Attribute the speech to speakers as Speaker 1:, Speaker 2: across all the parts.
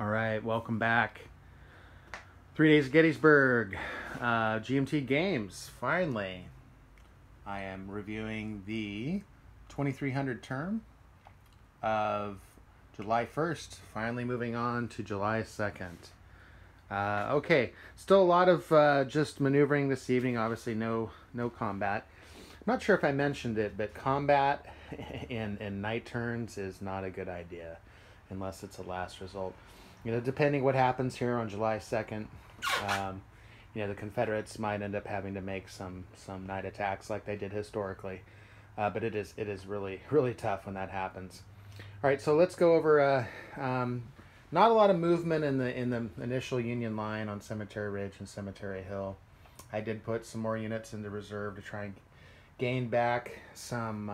Speaker 1: All right, welcome back. 3 days of Gettysburg, GMT Games. Finally, I am reviewing the 2300 term of July 1st. Finally moving on to July 2nd. Okay, still a lot of just maneuvering this evening. Obviously, no combat. I'm not sure if I mentioned it, but combat in night turns is not a good idea unless it's a last result. Depending what happens here on July 2nd, the Confederates might end up having to make some night attacks like they did historically. But it is really tough when that happens. All right, so let's go over. Not a lot of movement in the initial Union line on Cemetery Ridge and Cemetery Hill. I did put some more units into reserve to try and gain back some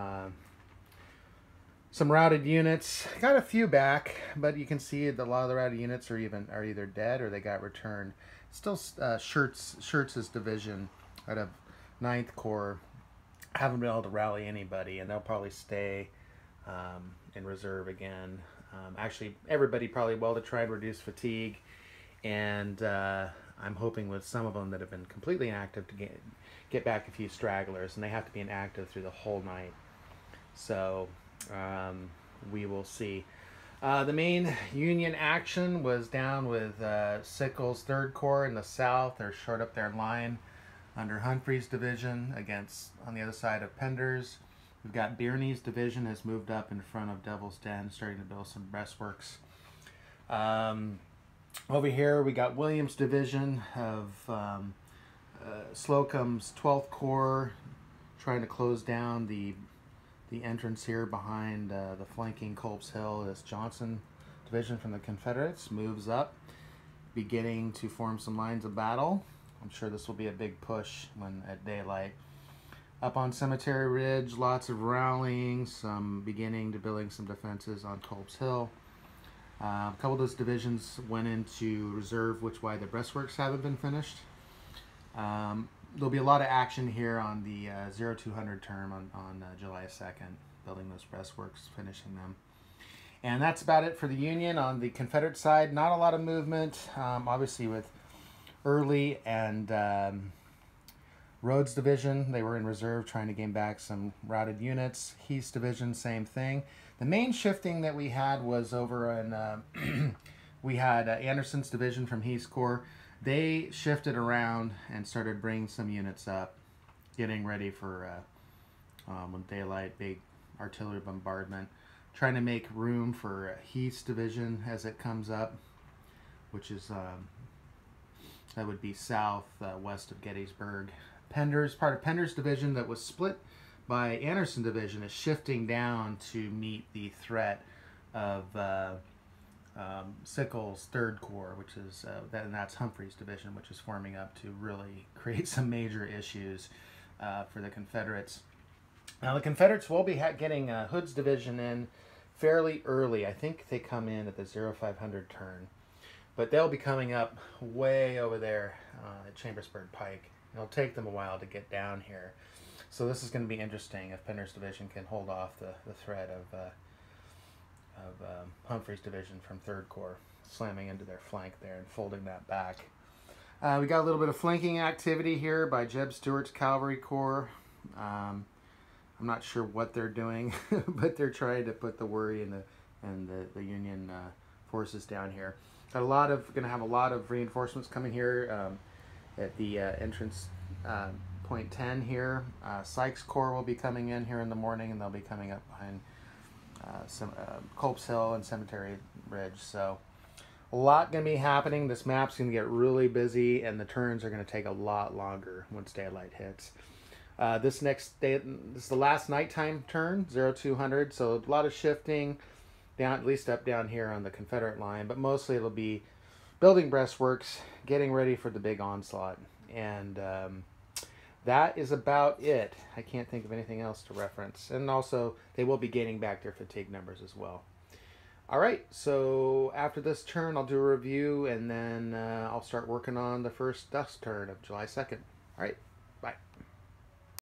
Speaker 1: routed units. Got a few back, but you can see that a lot of the routed units are either dead or they got returned. Still, Schurz's division out of 9th Corps haven't been able to rally anybody, and they'll probably stay in reserve again. Actually, everybody probably will to try and reduce fatigue, and I'm hoping with some of them that have been completely inactive to get back a few stragglers, and they have to be inactive through the whole night. So we will see. The main Union action was down with Sickles' 3rd Corps in the south. They're short up their line under Humphrey's division on the other side of Pender's. We've got Birney's division has moved up in front of Devil's Den, starting to build some breastworks. Over here we got Williams' division of Slocum's 12th Corps trying to close down the entrance here behind the flanking Culp's Hill. This Johnson division from the Confederates moves up, beginning to form some lines of battle. I'm sure this will be a big push when at daylight. Up on Cemetery Ridge, lots of rallying, some beginning to building some defenses on Culp's Hill. A couple of those divisions went into reserve, which why the breastworks haven't been finished. There'll be a lot of action here on the 0200 term on July 2nd, building those breastworks, finishing them. And that's about it for the Union. On the Confederate side, not a lot of movement, obviously with Early and Rhodes' division, they were in reserve trying to gain back some routed units. Heath's division, same thing. The main shifting that we had was over in, we had Anderson's division from Heath's Corps. They shifted around and started bringing some units up, getting ready for when daylight, big artillery bombardment, trying to make room for Heath's division as it comes up, which is, that would be south, west of Gettysburg. Part of Pender's division that was split by Anderson division is shifting down to meet the threat of Sickles' 3rd Corps, which is and that's Humphrey's division, which is forming up to really create some major issues for the Confederates. Now the Confederates will be getting Hood's division in fairly early. I think they come in at the 0500 turn, but they'll be coming up way over there at Chambersburg Pike. It'll take them a while to get down here. So this is going to be interesting if Pender's division can hold off the threat of Humphrey's division from 3rd Corps, slamming into their flank there and folding that back. We got a little bit of flanking activity here by Jeb Stuart's Cavalry Corps. I'm not sure what they're doing, but they're trying to put the worry in the Union forces down here. Going to have a lot of reinforcements coming here at the entrance point 10 here. Sykes' Corps will be coming in here in the morning, and they'll be coming up behind Culp's Hill and Cemetery Ridge. So a lot going to be happening. This map's going to get really busy, and the turns are going to take a lot longer once daylight hits. This next day, this is the last nighttime turn, 0200, so a lot of shifting down, at least up down here on the Confederate line, but mostly it'll be building breastworks, getting ready for the big onslaught, and that is about it. I can't think of anything else to reference. And also, they will be gaining back their fatigue numbers as well. All right, so after this turn, I'll do a review, and then I'll start working on the first dusk turn of July 2nd. All right.